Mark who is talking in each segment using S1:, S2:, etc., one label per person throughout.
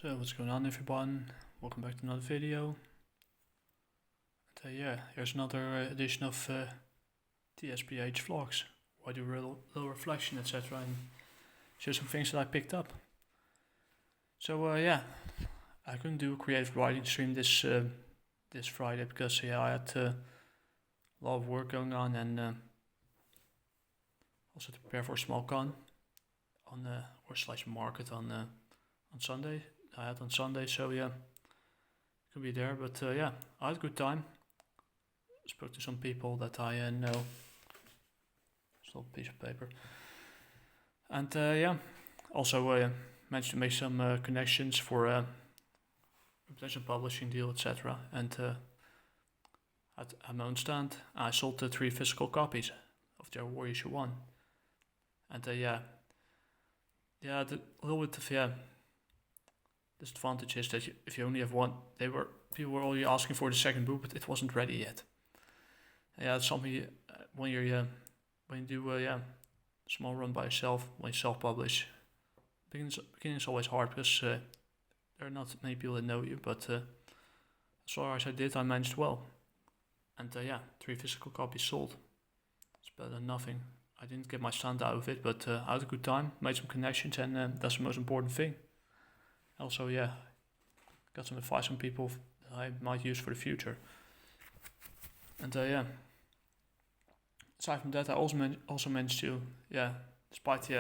S1: So what's going on, everyone? Welcome back to another video. And here's another edition of TSPH Vlogs, where I do little reflection, etc. and share some things that I picked up. So I couldn't do a creative writing stream this Friday because I had a lot of work going on and also to prepare for a small con on or slash market on Sunday. I had on Sunday, so could be there. But I had a good time. Spoke to some people that I know. Still a piece of paper. And also managed to make some connections for a potential publishing deal, etc. And at my own stand, I sold 3 physical copies of Jaguar Warrior Issue 1. And a little bit of disadvantage is that if you only have one, people were already asking for the second book, but it wasn't ready yet. It's something when you do a small run by yourself, when you self-publish. Beginning is always hard because there are not many people that know you, but as far as I did, I managed well. And 3 physical copies sold. It's better than nothing. I didn't get my stand out of it, but I had a good time, made some connections, and that's the most important thing. Also, got some advice from people that I might use for the future. And aside from that, I also managed to, despite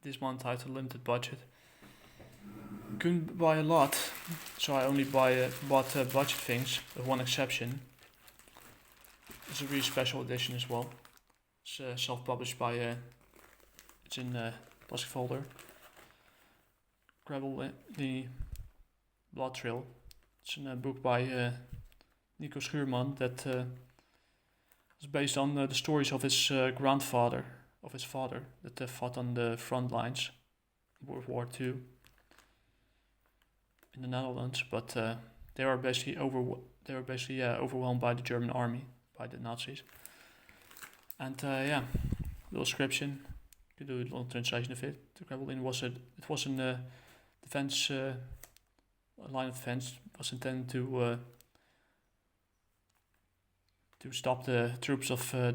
S1: this month I had a limited budget, couldn't buy a lot, so I only bought budget things, with one exception. It's a really special edition as well. It's self-published by, it's in plastic folder. Gravel the Blood Trail. It's a book by Nico Schuurman that is based on the stories of his grandfather, of his father, that fought on the front lines, World War II, in the Netherlands. But they were basically overwhelmed by the German army, by the Nazis. And little description. You could do a little translation of it. The Gravel Inn was an defense line of defense. Was intended to stop the troops of the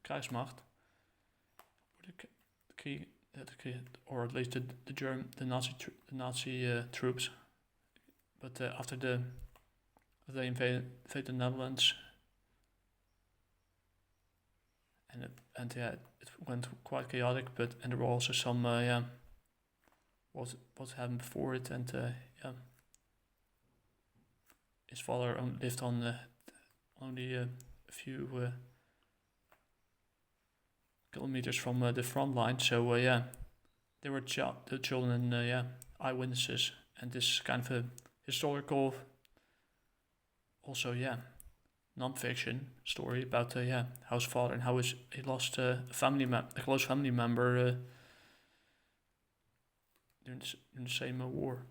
S1: Krijgsmacht, or at least the Nazi troops. But after they invaded the Netherlands, and it went quite chaotic. And there were also some what happened before it, and his father lived on only a few kilometers from the front line. So they were the children and eyewitnesses, and this kind of a historical, also non-fiction story about how his father and how he lost a close family member during the same war,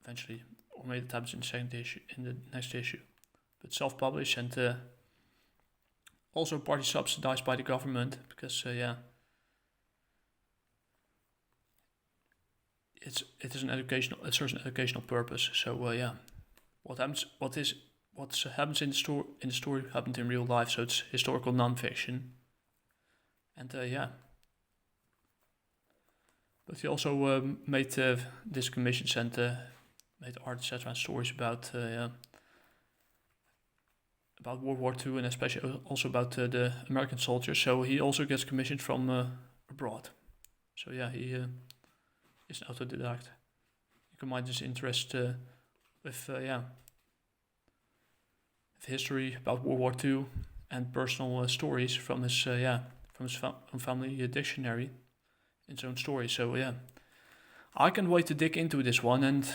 S1: eventually, or maybe it happens in the next issue. But self-published and also partly subsidized by the government because it serves an educational purpose. So what happens in the story happened in real life, so it's historical non-fiction. And but he also made this commissions and made art, etc., and stories about World War II, and especially also about the American soldiers. So he also gets commissioned from abroad. So he is an autodidact. You combine his interest with history about World War II and personal stories from his family dictionary in his own story. So I can't wait to dig into this one, and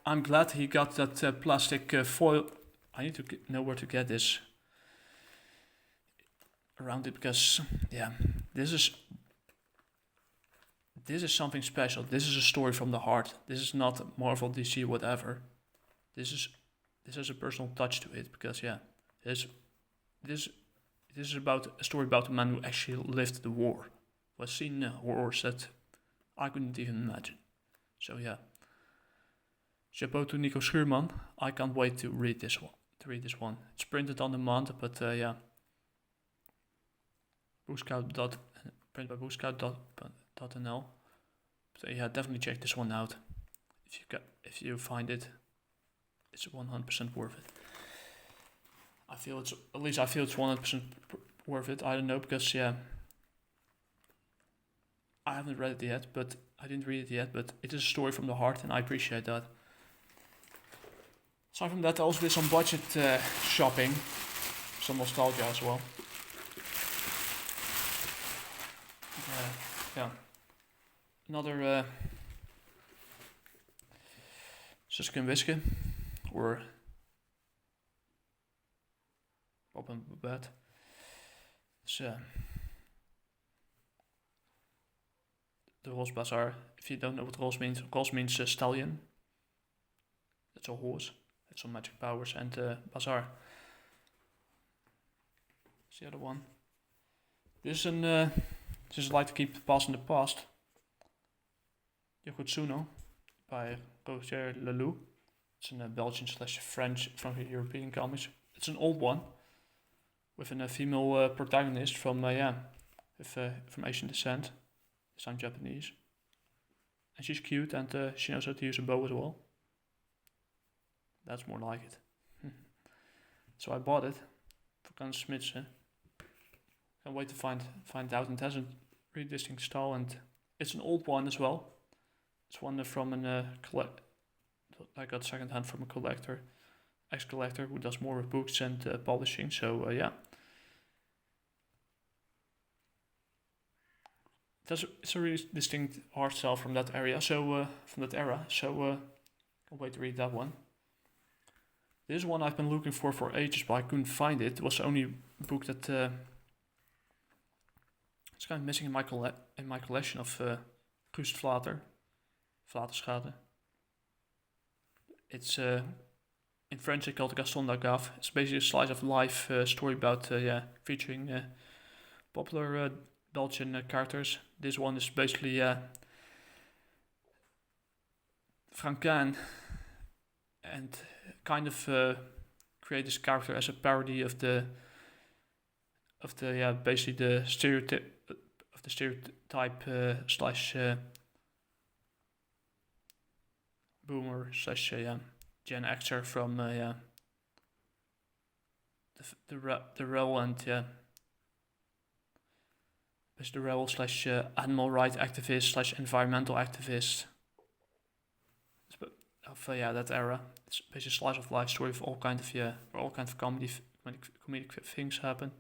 S1: I'm glad he got that plastic foil. I need to know where to get this around it, because this is something special. This is a story from the heart. This is not Marvel, DC, whatever. This has a personal touch to it, because this is about a story about a man who actually lived the war. Was seen horrors that I couldn't even imagine. So yeah, chapeau to Nico Schuurman. I can't wait to read this one. It's printed on demand, but yeah, print by booscout.nl. So yeah, definitely check this one out. If you find it, it's 100% worth it. I feel it's 100% worth it. I don't know, because yeah, I haven't read it yet, but I didn't read it yet, but it is a story from the heart, and I appreciate that. Aside from that, I also did some budget shopping, some nostalgia as well. Yeah, another Suske and Wiske, or Bob and Babette. It's the Ros Bazaar. If you don't know what Ros means stallion. It's a horse. It's some magic powers, and Bazaar. It's the other one. This is like to keep the past in the past. Yokotsuno by Roger Leloup. It's a Belgian / French from European comics. It's an old one with a female protagonist from Asian descent. I'm Japanese, and she's cute, and she knows how to use a bow as well. That's more like it. So I bought it for Gun Smits. Can't wait to find it out. And it has a really distinct style, and it's an old one as well. It's one from I got secondhand from a ex-collector who does more with books and publishing. So yeah. It's a really distinct art style from that area. So from that era. So can't wait to read that one. This one I've been looking for ages, but I couldn't find it. It was the only book that it's kind of missing in my collection of Gust Vlaterschade. It's in French they call it Gaston d'Agave. It's basically a slice of life story about featuring popular Belgian characters. This one is basically Franquin, and kind of create this character as a parody of the basically the stereotype slash boomer slash Gen Xer from the role, and the rebel slash animal rights activist slash environmental activist of that era. It's basically a slice of life story of all kind of comedic things happen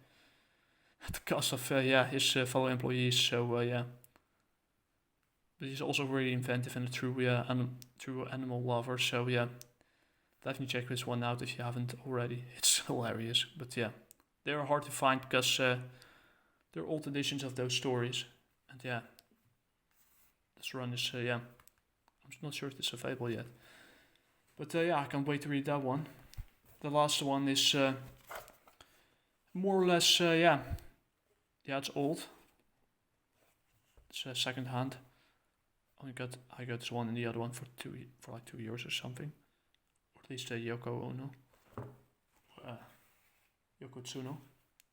S1: at the cost of his fellow employees. So but he's also very inventive and a true animal lover. So yeah, definitely check this one out if you haven't already. It's hilarious, but yeah, they're hard to find because they're old editions of those stories, and yeah, this run is I'm not sure if it's available yet, but I can't wait to read that one. The last one is more or less it's old. It's second hand. I got this one and the other one for like 2 years or something, or at least Yoko Tsuno.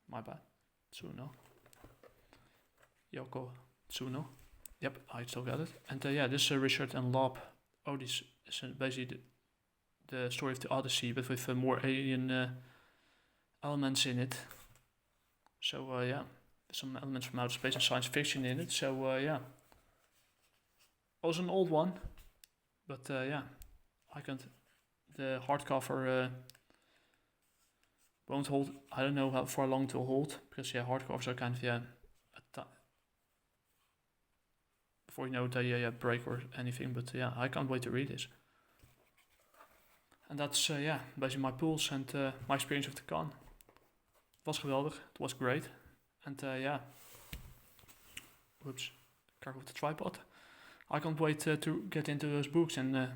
S1: My bad, Tsuno. Yoko Tsuno. Yep, I still got it. And this Richard and Lob. Oh, this is basically the story of the Odyssey, but with more alien elements in it. So there's some elements from outer space and science fiction in it. So also an old one, but I can't. The hardcover won't hold. I don't know how long it will hold, because hardcovers are kind of before you know it, they break or anything. But I can't wait to read this. And that's basically my pulse and my experience with the con. Het was geweldig. It was great. And whoops, careful with the tripod. I can't wait to get into those books and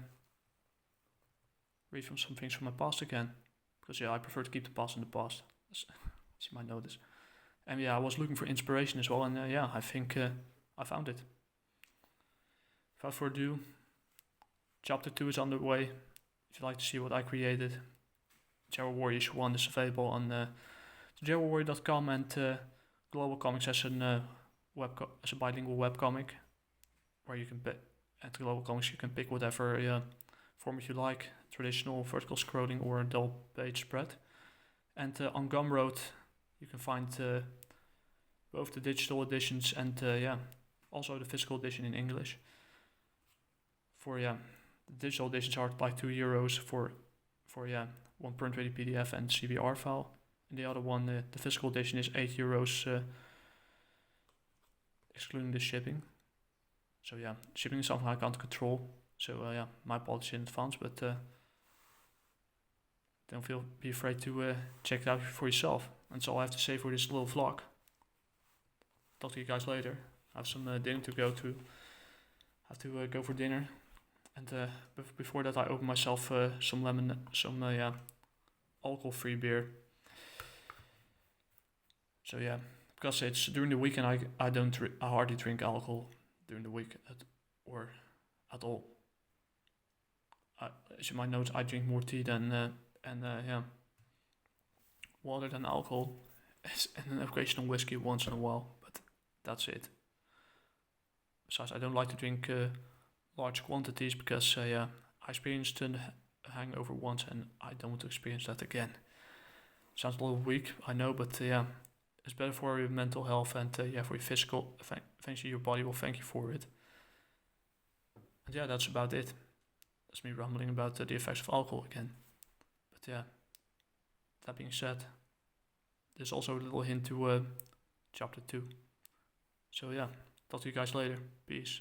S1: read from some things from my past again. Because I prefer to keep the past in the past, as you might notice. And I was looking for inspiration as well, and I think I found it. without further ado, chapter 2 is underway. If you'd like to see what I created, Jaguar Warrior Issue 1 is available on jaguarwarrior.com, and globalcomix as a bilingual webcomic, where you can at globalcomix you can pick whatever format you like, traditional, vertical scrolling, or a double page spread. And on Gumroad you can find both the digital editions and also the physical edition in English. The digital editions are like €2 for one print ready PDF and CBR file, and the other one, the physical edition, is €8, excluding the shipping. So shipping is something I can't control. So my apologies in advance, but don't be afraid to check it out for yourself. That's all I have to say for this little vlog. Talk to you guys later. I have some dinner to go to. I have to go for dinner, and before that I open myself some alcohol-free beer. So because it's during the weekend, I hardly drink alcohol during the week at all. As you might notice, I drink more tea than water than alcohol, and an occasional whiskey once in a while, but that's it. Besides, I don't like to drink large quantities because I experienced a hangover once, and I don't want to experience that again. Sounds a little weak, I know, but it's better for your mental health and for your physical. Eventually, your body will thank you for it. And that's about it. That's me rambling about the effects of alcohol again. But that being said, there's also a little hint to chapter 2. So talk to you guys later. Peace.